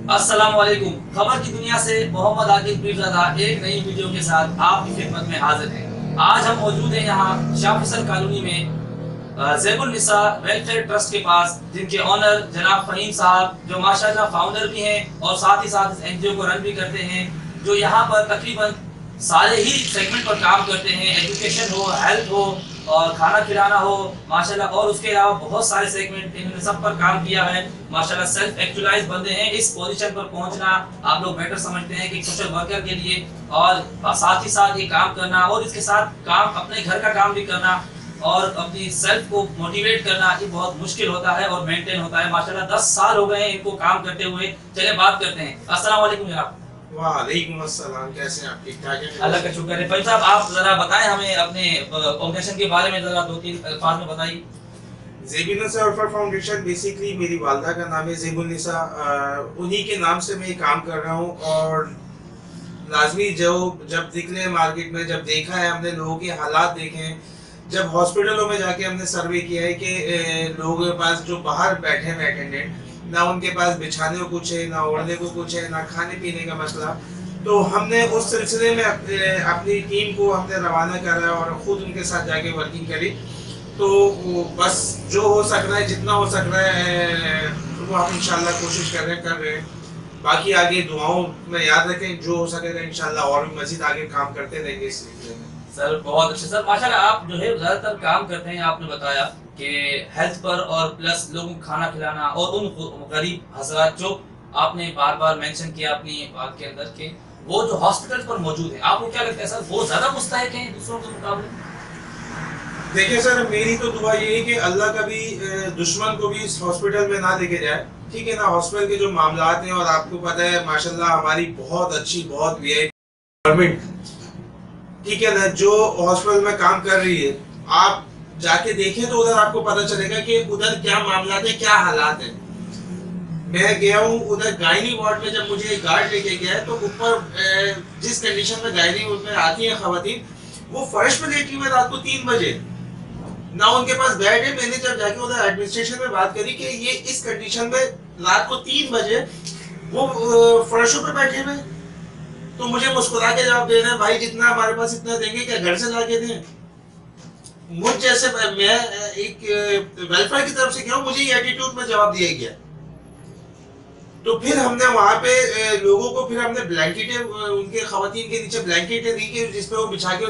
अस्सलामुअलैकुम। खबर की दुनिया से मोहम्मद आकिब पीरज़ादा एक नई वीडियो के साथ आपकी खिदमत में हाजिर हैं। आज हम मौजूद हैं यहाँ शाह फैसल कॉलोनी में ज़ैबुन निसा वेलफेयर ट्रस्ट के पास, जिनके ऑनर जनाब फ़हीम साहब, जो माशाल्लाह फाउंडर भी हैं और साथ ही साथ इस एनजीओ को रन भी करते हैं, जो यहाँ पर तकरीबन सारे ही सेगमेंट पर काम करते हैं। एजुकेशन हो, हेल्थ हो और खाना खिलाना हो माशाल्लाह, और उसके अलावा बहुत सारे सेगमेंट इन्होंने सब पर काम किया है माशाल्लाह। सेल्फ एक्चुअलाइज बंदे हैं। इस पोजीशन पर पहुंचना आप लोग बेटर समझते हैं कि सोशल वर्कर के लिए, और साथ ही साथ ये काम करना और इसके साथ काम अपने घर का काम भी करना और अपनी सेल्फ को मोटिवेट करना, ये बहुत मुश्किल होता है और मेंटेन होता है माशाल्लाह। 10 साल हो गए हैं इनको काम करते हुए। चलिए बात करते हैं। अस्सलाम वालेकुम जनाब। वालेकुम अस्सलाम, कैसे हैं आप? ठीक ठाक हैं? अल्लाह का शुक्र है। भाई साहब, आप जरा बताएं हमें अपने फाउंडेशन के बारे में, जरा 2-3 अल्फाज में बताइए। ज़ैबुन निसा वेलफेयर फाउंडेशन बेसिकली मेरी वालदा का नाम है ज़ैबुन निसा, उन्हीं के नाम से मैं काम कर रहा हूँ। और लाजमी जब निकले मार्केट में, जब देखा है हमने, लोगों के हालात देखे हैं, जब हॉस्पिटलों में जाके हमने सर्वे किया है कि लोगों के पास जो बाहर बैठे हैं अटेंडेंट, ना उनके पास बिछाने को कुछ है, ना ओढ़ने को कुछ है, ना खाने पीने का मसला, तो हमने उस सिलसिले में अपनी टीम को हमने रवाना करा और ख़ुद उनके साथ जाके वर्किंग करी। तो बस जो हो सक रहा है, जितना हो सक रहा है, वो हम इंशाल्लाह कोशिश कर रहे हैं। बाकी आगे दुआओं में याद रखें, जो हो सकेगा इंशाल्लाह और भी मज़ीद आगे काम करते रहेंगे इस सिलसिले में। सर बहुत अच्छे सर, माशाल्लाह। आप जो है ज़्यादातर काम करते हैं, आपने बताया कि हेल्थ पर और प्लस लोगों को खाना खिलाना और उन गरीब हज़रात जो आपने बार बार मेंशन किया अपनी बात के अंदर के, वो जो हॉस्पिटल पर मौजूद है, आपको क्या लगता है सर वो ज़्यादा मुस्तहिक हैं दूसरों के मुकाबले? देखिए सर, मेरी तो दुआ ये है कि अल्लाह कभी दुश्मन को भी इस हॉस्पिटल में ना लेके जाए, ठीक है ना। हॉस्पिटल के जो मामलात हैं, और आपको पता है माशाल्लाह हमारी बहुत अच्छी, बहुत वीआईपी गवर्नमेंट, ठीक है ना, जो हॉस्पिटल में काम कर रही है, आप जाके देखें तो उधर आपको पता चलेगा कि उधर क्या मामलात है, क्या हालात है। मैं गया हूँ उधर गायनी वार्ड में, जब मुझे गार्ड लेके गया है, तो ऊपर जिस कंडीशन में गायनी में आती है खवातीन, वो फर्श पे लेटी हुई रात को 3 बजे, ना उनके पास बेड है। मैंने जब जाके उधर एडमिनिस्ट्रेशन में बात करी कि ये इस कंडीशन में रात को 3 बजे वो फर्शों पे बैठे हुए, तो मुझे मुस्कुरा के जवाब दे रहे हैं, भाई जितना हमारे पास इतना देंगे, क्या घर से ला के दें? मुझ जैसे, मैं एक वेलफेयर की तरफ से गया हूँ, मुझे ये एटीट्यूड में जवाब दिया गया। तो फिर हमने वहां पे लोगों को, फिर हमने ब्लैंकेटें, उनके खवातीन के नीचे ब्लैंकेटें दी कि जिसपे वो बिछा के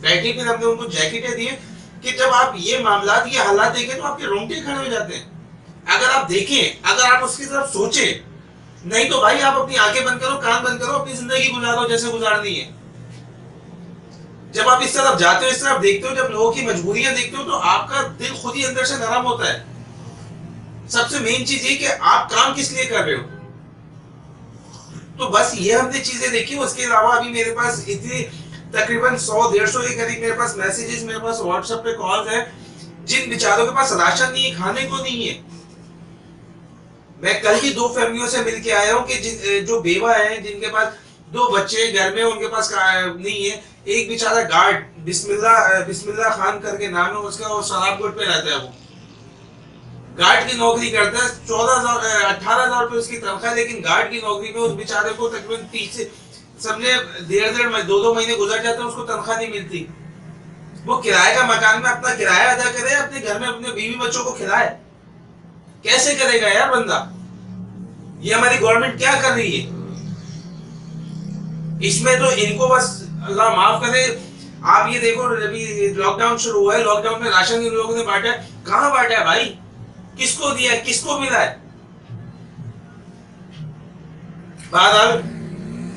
बैठी, फिर हमने उनको जैकेटें दी कि जब आप ये मामलात, ये हालात देखें तो आपके रोंगटे खड़े हो जाते हैं। अगर आप देखें, अगर आप उसकी तरफ सोचें, नहीं तो भाई आप अपनी आंखें बंद करो, कान बंद करो, अपनी जिंदगी गुजारो जैसे गुजारनी है। जब आप इस तरफ जाते हो, इस तरफ देखते हो, जब लोगों की मजबूरियां देखते हो, तो आपका दिल खुद ही अंदर से नरम होता है। सबसे मेन चीज ये कि आप काम किस लिए कर रहे हो। तो बस ये हमने चीजें देखी। उसके अलावा अभी मेरे पास इतनी तकरीबन 100-150 के करीब मेरे पास मैसेजेस, मेरे पास व्हाट्सएप पे कॉल्स हैं, जिन बेचारों के पास राशन नहीं है, खाने को नहीं है। मैं कल ही 2 फैमिलियों से मिलके आया हूँ कि जो बेवा है, जिनके पास 2 बच्चे घर में, उनके पास नहीं है। एक बेचारा गार्ड, बिस्मिल्लाह खान करके नाम है उसका, और शराबगोट पे रहता है। वो गार्ड की नौकरी करता है, 18,000 रुपए उसकी तनख्वाह, लेकिन गार्ड की नौकरी में उस बेचारे को तकरीबन 30 से सबने 1.5-2 महीने गुजर जाते हैं, उसको तनख्वाह नहीं मिलती। वो किराए का मकान में अपना किराया अदा करे, अपने घर में अपने बीवी बच्चों को खिलाए। कैसे करेगा यार बंदा? ये हमारी गवर्नमेंट क्या कर रही है? इसमें तो इनको बस अल्लाह माफ करे। आप ये देखो, अभी लॉकडाउन शुरू हुआ है, लॉकडाउन में राशन इन लोगों ने बांटा है। कहां बांटा है भाई? किसको दिया है, किसको मिला है? बहरहाल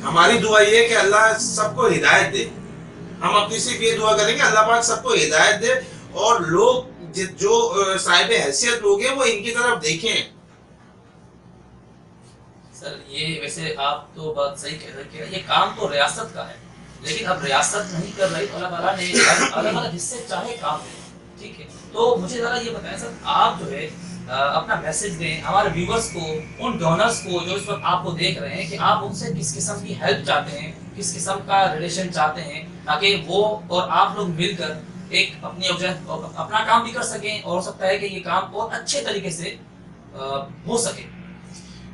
हमारी दुआ ये है कि अल्लाह सबको हिदायत दे। हम अपनी सिर्फ ये दुआ करेंगे, अल्लाह पाक सबको हिदायत दे, और लोग जो साहिब हैसियत लोग हैं, वो इनकी तरफ देखें। सर ये वैसे आप तो बात सही कह रहे हैं, ये काम तो रियासत का है, लेकिन अब रियासत नहीं कर रही, अल्लाह ताला ने अलग अलग हिस्से चाहे काम दें, ठीक है। तो मुझे जरा ये बताएं सर, आप जो है अपना मैसेज दें हमारे व्यूवर्स को, उन डोनर्स को जो इस वक्त आपको देख रहे हैं, कि आप उनसे किस किस्म की हेल्प चाहते हैं, किस किस्म का रिलेशन चाहते हैं, ताकि वो और आप लोग मिलकर एक अपनी अपना काम भी कर सकें, और हो सकता है कि ये काम बहुत अच्छे तरीके से हो सके।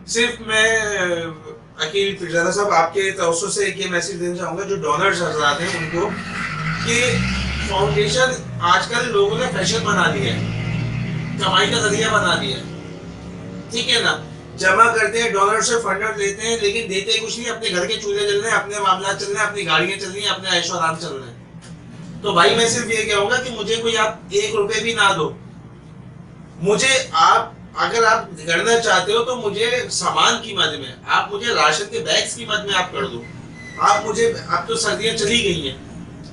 सिर्फ मैं अकील पिरजादा साहब आपके तवज्जो से एक ये मैसेज देना चाहूँगा जो डोनर्स हजरात हैं उनको, कि फाउंडेशन आजकल लोगों ने फैशन बना दिया है, कमाई का जरिया बना दिया है, ठीक है ना। जमा करते हैं, डोनर से फंड लेते हैं, लेकिन देते कुछ नहीं, अपने घर के चूल्हे चल रहे हैं, अपने मामला चल रहे हैं, अपनी गाड़ियां चल रही हैं, अपने ऐशो आराम चल रहे हैं। तो भाई मैं सिर्फ ये कहूंगा कि मुझे कोई आप 1 रुपए भी ना दो, मुझे आप अगर आप करना चाहते हो तो मुझे सामान की मद में, आप मुझे राशन के बैग्स की मद में आप कर दो। आप मुझे, अब तो सर्दियां चली गई हैं,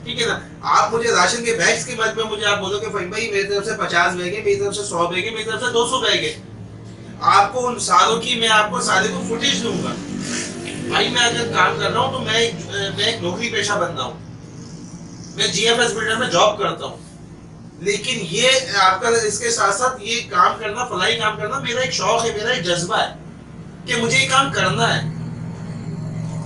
ठीक है ना, आप मुझे राशन के बैग्स की मद में मुझे आप बोलो कि फहीम भाई मेरी तरफ से 50 बैग है, मेरी तरफ से 100 बैग है, मेरी तरफ से 200 बैग है, आपको उन सालों की मैं आपको सारे को फुटेज दूंगा। भाई मैं अगर काम कर रहा हूँ तो मैं एक नौकरी पेशा बंदा हूँ, मैं जीएफएस बिल्डर में जॉब करता हूँ, लेकिन ये आपका इसके साथ साथ ये काम करना, फलाई काम करना मेरा एक शौक है, मेरा एक जज्बा है कि मुझे ये काम करना है।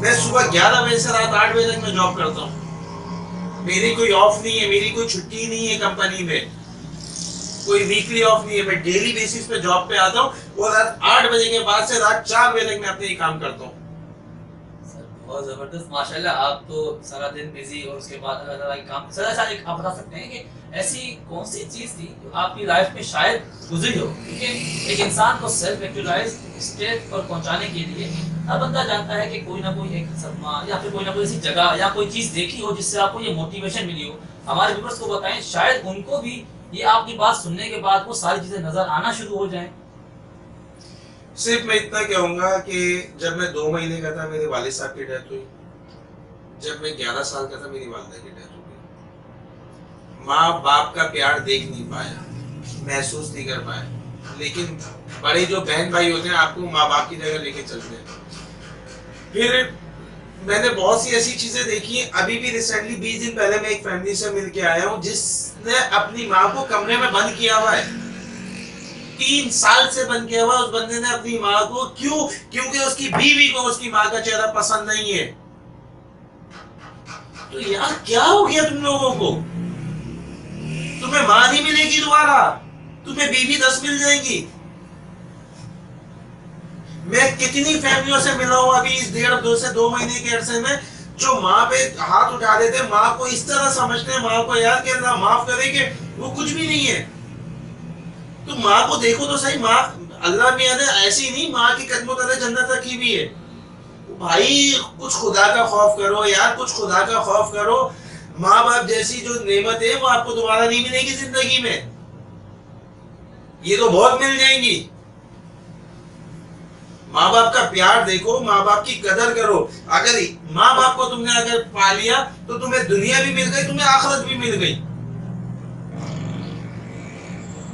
मैं सुबह 11 बजे से रात 8 बजे तक मैं जॉब करता हूँ, मेरी कोई ऑफ नहीं है, मेरी कोई छुट्टी नहीं है कंपनी में, कोई वीकली ऑफ नहीं है, मैं डेली बेसिस पे जॉब पे आता हूँ और रात 8 बजे के बाद से रात 4 बजे तक मैं अपने ये काम करता हूँ। बहुत जबरदस्त, माशाल्लाह। आप तो सारा दिन बिजी और उसके बाद अलग अलग काम। सर अच्छा आप बता सकते हैं कि ऐसी कौन सी चीज थी जो आपकी लाइफ में शायद गुजरी हो, क्योंकि एक इंसान को सेल्फ एक्चुअलाइज स्टेट पर पहुंचाने के लिए हर बंदा जानता है कि कोई ना कोई एक सदमा या फिर कोई ना कोई ऐसी जगह या कोई चीज देखी हो जिससे आपको ये मोटिवेशन मिली हो। हमारे व्यूअर्स को बताएं, शायद उनको भी ये आपकी बात सुनने के बाद वो सारी चीजें नजर आना शुरू हो जाएं। सिर्फ मैं इतना कहूंगा कि जब मैं 2 महीने का था मेरे वालिद साहब की डेथ हुई, जब मैं 11 साल का था मेरी वालिदा की डेथ हो गई। माँ बाप का प्यार देख नहीं पाया, महसूस नहीं कर पाया, लेकिन बड़े जो बहन भाई होते हैं आपको माँ बाप की जगह लेके चलते हैं। फिर मैंने बहुत सी ऐसी चीजें देखी हैं। अभी भी रिसेंटली 20 दिन पहले मैं एक फैमिली से मिल के आया हूँ जिसने अपनी माँ को कमरे में बंद किया हुआ है, 3 साल से बंद किया हुआ उस बंदे ने अपनी माँ को। क्यों? क्योंकि उसकी बीवी को उसकी माँ का चेहरा पसंद नहीं है। तो यार क्या हो गया तुम लोगों को? तुम्हें माँ नहीं मिलेगी दोबारा, तुम्हें बीवी 10 मिल जाएंगी। मैं कितनी फैमिलियों से मिला हूं अभी इस 2 महीने के अरसे में, जो माँ पे हाथ उठा देते, माँ को इस तरह समझते हैं, माँ को याद कि अल्लाह माफ करे कि वो कुछ भी नहीं है। तो माँ को देखो तो सही, माँ अल्लाह मियां ने ऐसी नहीं, माँ की कदमों तले जन्नत रखी हुई है। भाई कुछ खुदा का खौफ करो यार, कुछ खुदा का खौफ करो। माँ बाप जैसी जो नेमत है वो आपको दोबारा नहीं मिलेगी जिंदगी में, ये तो बहुत मिल जाएंगी। माँ बाप का प्यार देखो, माँ बाप की कदर करो। अगर माँ बाप को तुमने अगर पा लिया तो तुम्हें दुनिया भी मिल गई, तुम्हें आखिरत भी मिल गई।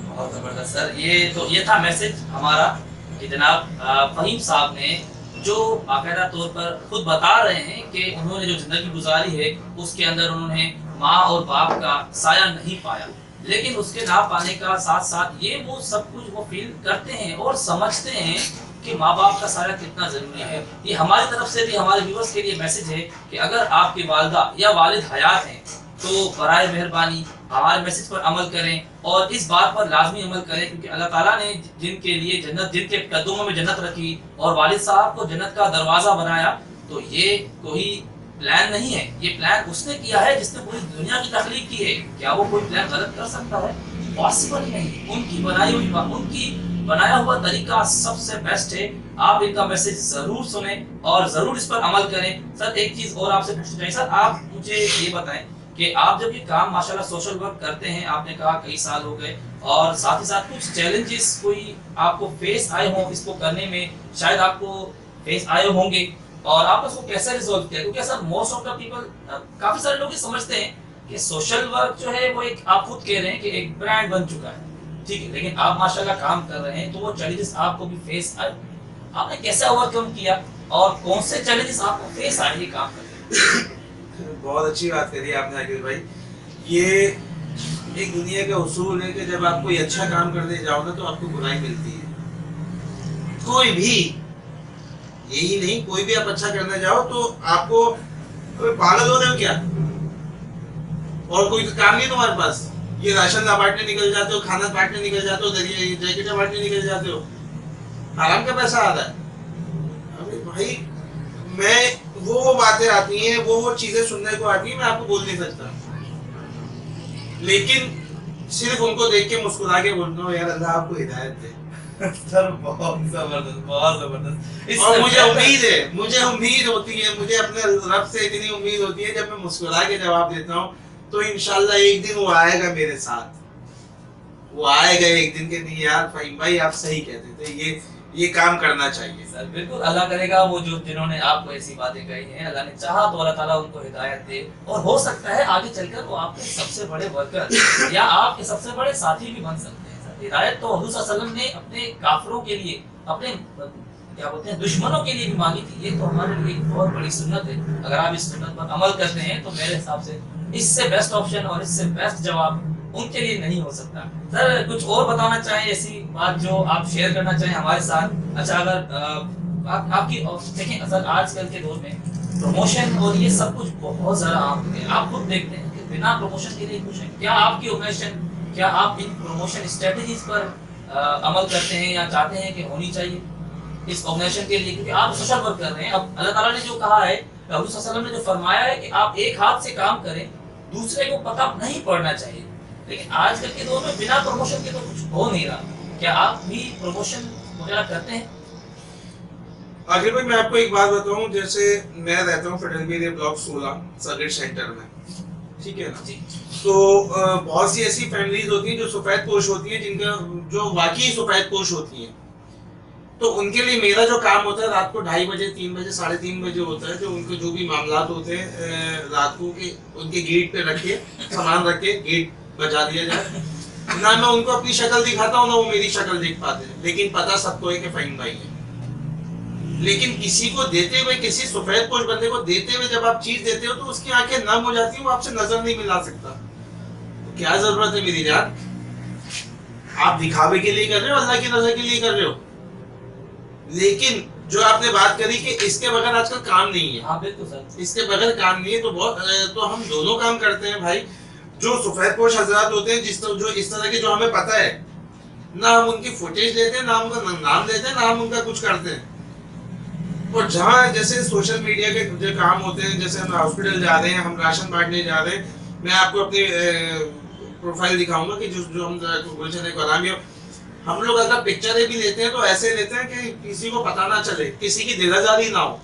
बहुत जबरदस्त सर। ये था मैसेज हमारा कि जनाब फहीम साहब ने जो बाकायदा तौर पर खुद बता रहे हैं कि उन्होंने जो जिंदगी गुजारी है उसके अंदर उन्होंने माँ और बाप का साया नहीं पाया, लेकिन उसके ना पाने का साथ साथ ये वो सब कुछ वो फील करते हैं और समझते हैं कि माँ बाप का साया कितना जरूरी है। ये हमारी तरफ से भी हमारे व्यूअर्स के लिए मैसेज है कि अगर आपकी वालिदा या वालिद हयात हैं तो बराए मेहरबानी हमारे मैसेज पर अमल करें और इस बात पर लाजमी अमल करें, क्योंकि अल्लाह ताला ने जिनके लिए जन्नत, जिनके कदमों में जन्नत रखी और वालिद साहब को जन्नत का दरवाजा बनाया, तो ये कोई प्लान नहीं है, ये प्लान उसने किया है जिसने पूरी दुनिया की तख्लीक की है। क्या वो कोई प्लान गलत कर सकता है? पॉसिबल ही नहीं। उनकी बनाया हुआ तरीका सबसे बेस्ट है। आप इनका मैसेज जरूर सुने और जरूर इस पर अमल करें। सर एक चीज और आपसे पूछना चाहिए सर, आप मुझे ये बताएं कि आप जब ये काम माशाल्लाह सोशल वर्क करते हैं, आपने कहा कई साल हो गए, और साथ ही साथ कुछ चैलेंजेस कोई आपको फेस आए हों इसको करने में, शायद आपको फेस आए होंगे, और आपने उसको कैसे रिजॉल्व किया? क्योंकि sir most of the people, काफी सारे लोग ये समझते हैं कि सोशल वर्क जो है वो एक, आप खुद कह रहे हैं कि एक ब्रांड बन चुका है, ठीक है, लेकिन आप माशाल्लाह काम कर रहे हैं तो वो चैलेंजेस आपको भी फेस आए, आपने कैसे ओवरकम किया और कौन से चैलेंजेस आपको फेस आए ये काम करने? बहुत अच्छी बात करी आपने आकिल भाई। ये एक दुनिया का उसूल है कि जब आप कोई अच्छा काम करने जाओ ना तो आपको बुराई मिलती है। कोई भी, यही नहीं, कोई भी आप अच्छा करने जाओ तो आपको, पागल हो रहे हो क्या? और कोई तो काम नहीं तुम्हारे पास? ये राशन बांटने निकल जाते हो, खाना बांटने निकल जाते हो, जैकेटें बांटने निकल जाते हो, आराम का पैसा आता है। भाई मैं वो बातें आती हैं, वो चीजें सुनने को आती है, मैं आपको बोल नहीं सकता, लेकिन सिर्फ उनको देख के मुस्कुरा के बोलता हूँ यार अल्लाह आपको हिदायत दे। सर बहुत जबरदस्त, बहुत जबरदस्त। और मुझे उम्मीद है, मुझे उम्मीद होती है, मुझे अपने रब से इतनी उम्मीद होती है, जब मैं मुस्कुरा के जवाब देता हूँ तो इंशाल्लाह एक दिन वो आएगा मेरे साथ, वो आएगा एक दिन के नहीं यार फ़हीम भाई आप सही कहते थे, ये काम करना चाहिए। सर बिल्कुल, अल्लाह करेगा वो जो जिन्होंने आपको ऐसी बातें कही हैं, अल्लाह ने चाहा तो अल्लाह ताला उनको हिदायत दे, और हो सकता है आगे चलकर वो आपके सबसे बड़े वर्कर या आपके सबसे बड़े साथी भी बन सकते हैं। सर हिदायत तो हुज़ूर सल्लल्लाहु अलैहि वसल्लम ने अपने काफिरों के लिए, अपने क्या बोलते हैं दुश्मनों के लिए भी मांगी थी। ये तो हमारे लिए एक बहुत बड़ी सुन्नत है। अगर आप इस सुन्नत पर अमल करते हैं तो मेरे हिसाब से इससे बेस्ट ऑप्शन और इससे बेस्ट जवाब उनके लिए नहीं हो सकता। सर कुछ और बताना चाहें, ऐसी बात जो आप शेयर करना चाहें हमारे साथ? अच्छा, अगर आपकी देखें सर, आजकल के दौर में प्रमोशन और ये सब कुछ बहुत ज्यादा आम हो गया। आप खुद देखते हैं कि बिना प्रमोशन के लिए कुछ है। क्या आपकी ऑर्गेनाइजेशन, क्या आप इन प्रमोशन स्ट्रेटेजीज पर अमल करते हैं या चाहते हैं कि होनी चाहिए इस ऑर्गेनाइजेशन के लिए? क्योंकि आप सोशल वर्क कर रहे हैं। अब अल्लाह ताला ने जो कहा है, हुज़ूर सल्लल्लाहु अलैहि वसल्लम ने जो फरमाया है कि आप एक हाथ से काम करें, दूसरे को पता नहीं पड़ना चाहिए, लेकिन आजकल के दौर में बिना प्रमोशन के तो कुछ हो नहीं रहा। क्या आप भी प्रमोशन वगैरह करते हैं? आखिर भाई मैं आपको एक बात बताऊं, जैसे मैं रहता हूँ federal area block 16 circuit centre में, ठीक है ना जी। तो बहुत सी ऐसी फैमिलीज होती हैं जो सफेद पोश होती हैं, जिनका जो वाकई सफेद पोश होती हैं, तो उनके लिए मेरा जो काम होता है रात को 2:30 बजे 3 बजे 3:30 बजे होता है, जो उनके जो भी मामलात होते हैं रात को के उनके गेट पे रख के सामान रख के गेट बजा दिया जाए। ना मैं उनको अपनी शक्ल दिखाता हूँ ना वो मेरी शक्ल देख पाते हैं, लेकिन पता सबको है कि फ़हीम भाई है। लेकिन किसी को देते हुए, किसी सफेद पोश बंदे को देते हुए जब आप चीज देते हो तो उसकी आंखें नम हो जाती है, वो आपसे नजर नहीं मिला सकता। तो क्या जरूरत है मेरी जान? आप दिखावे के लिए कर रहे हो, अल्लाह की नजर के लिए कर रहे हो। लेकिन जो आपने बात करी कि इसके बगैर आजकल काम नहीं है, हाँ बिल्कुल सर, इसके बगैर काम नहीं है, तो बहुत तो हम दोनों काम करते हैं भाई। जो सफेद पोश हजरात होते हैं जो इस तरह के, जो हमें पता है ना, हम उनकी फुटेज लेते हैं, ना उनका नाम लेते हैं, ना हम उनका कुछ करते हैं। और जहाँ जैसे सोशल मीडिया के जो काम होते हैं, जैसे हम हॉस्पिटल जा रहे हैं, हम राशन बांटने जा रहे हैं, मैं आपको अपनी प्रोफाइल दिखाऊंगा कि जो हम गुलशन कराएंगे, हम लोग अगर पिक्चरें भी लेते हैं तो ऐसे लेते हैं कि किसी को पता ना चले, किसी की दिलाजारी ना हो।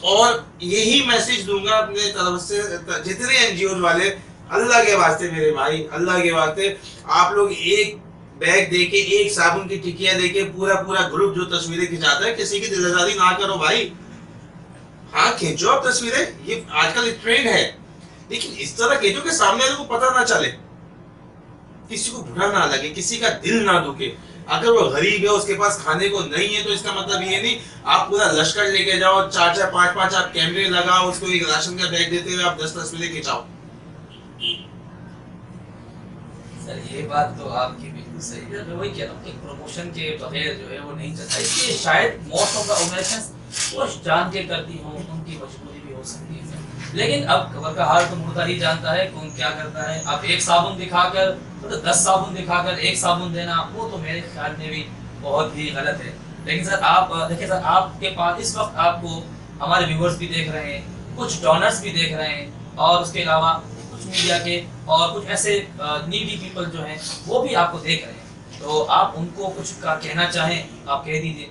और यही मैसेज दूंगा अपने तरफ से जितने एनजीओ वाले, अल्लाह के वास्ते मेरे भाई, अल्लाह के वास्ते आप लोग एक बैग देके, एक साबुन की टिकिया देके पूरा ग्रुप जो तस्वीरें खिंचाता है, किसी की दिलाजारी ना करो भाई। हाँ खींचो आप तस्वीरें, ये आजकल ट्रेंड है, लेकिन इस तरह खींचो कि सामने वाले को पता ना चले, किसी को बुरा ना लगे, किसी का दिल ना दुखे। अगर वो गरीब है, उसके पास खाने को नहीं है, तो इसका मतलब ये नहीं आप पूरा लश्कर लेके जाओ, 4-4 5-5 आप कैमरे लगाओ, उसको एक राशन का बैग देते हुए आप 10 तस्वीरें खिंचाओ। सर ये बात तो आपकी बिल्कुल सही है। मैं वही कह रहा हूँ कि प्रमोशन के बगैर जो है वो नहीं चलता। इसलिए शायद मोस्ट ऑफ द ऑर्गेनाइजेशंस वो जान के करती हो, उनकी मजबूरी भी हो सकती है। लेकिन अब खबर का हाल तो मुर्दा ही जानता है कौन क्या करता है। अब एक साबुन दिखाकर तो 10 साबुन दिखाकर एक साबुन देना, वो तो मेरे ख्याल में भी बहुत ही गलत है। लेकिन सर आप देखिए सर, आपके पास इस वक्त आपको हमारे व्यूअर्स भी देख रहे हैं, कुछ डोनर्स भी देख रहे हैं, और उसके अलावा कुछ मीडिया के और कुछ ऐसे नीडी पीपल जो हैं वो भी आपको देख रहे हैं। तो आप उनको कुछ कहना चाहें, आप कह दीजिए।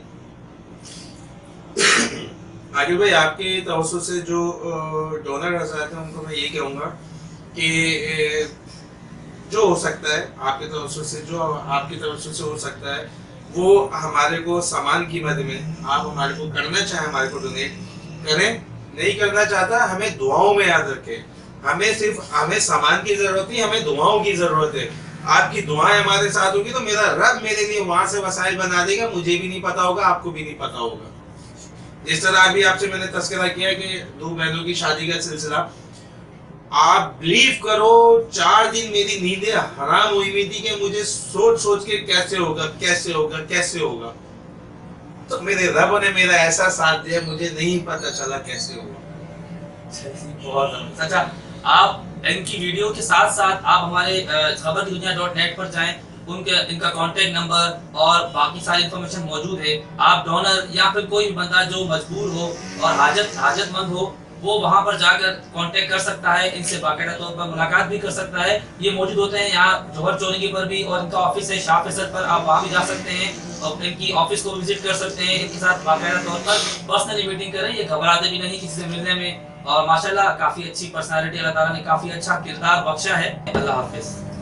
आगे भाई आपके तवज्जो से जो डोनर हजरात हैं उनको मैं ये कहूँगा कि जो हो सकता है आपके तवज्जो से, जो आपकी तवज्जो से हो सकता है, वो हमारे को सामान कीमत में आप हमारे को करना चाहें, हमारे को डोनेट करें। नहीं करना चाहता, हमें दुआओं में याद रखें। हमें सामान की जरूरत नहीं, हमें दुआओं की जरूरत है। आपकी दुआएं हमारे साथ होगी तो मेरा रब मेरे लिए वहां से वसाइल बना देगा, मुझे भी नहीं पता होगा, आपको भी नहीं पता होगा। जिस तरह अभी आपसे मैंने तस्करा किया कि 2 बहनों की शादी का सिलसिला, आप बिलीव करो 4 दिन मेरी नींदें हराम हुई हुई थी कि मुझे सोच के कैसे होगा। तो मेरे रब ने मेरा ऐसा साथ दिया, मुझे नहीं पता चला कैसे होगा। बहुत अच्छा, आप इनकी वीडियो के साथ साथ आप हमारे खबर की दुनिया .net पर जाएं उनके इनका कॉन्टेक्ट नंबर और बाकी सारी इन्फॉर्मेशन मौजूद है। आप डोनर या फिर कोई भी बंदा जो मजबूर हो और हाजतमंद हो, वो वहां पर जाकर कांटेक्ट कर सकता है, इनसे बाकायदा तौर पर मुलाकात भी कर सकता है। ये मौजूद होते हैं यहाँ जौहर चौरंगी पर भी, और इनका ऑफिस है शाह फैसल पर, आप वहां भी जा सकते हैं और इनकी ऑफिस को विजिट कर सकते हैं। इनके साथ बाकायदा तौर पर पर्सनली मीटिंग करें, ये घबराते भी नहीं किसी से मिलने में। और माशाल्लाह काफी अच्छी पर्सनालिटी, अल्लाह ताला ने काफी अच्छा किरदार बख्शा है। अल्लाह हाफिज।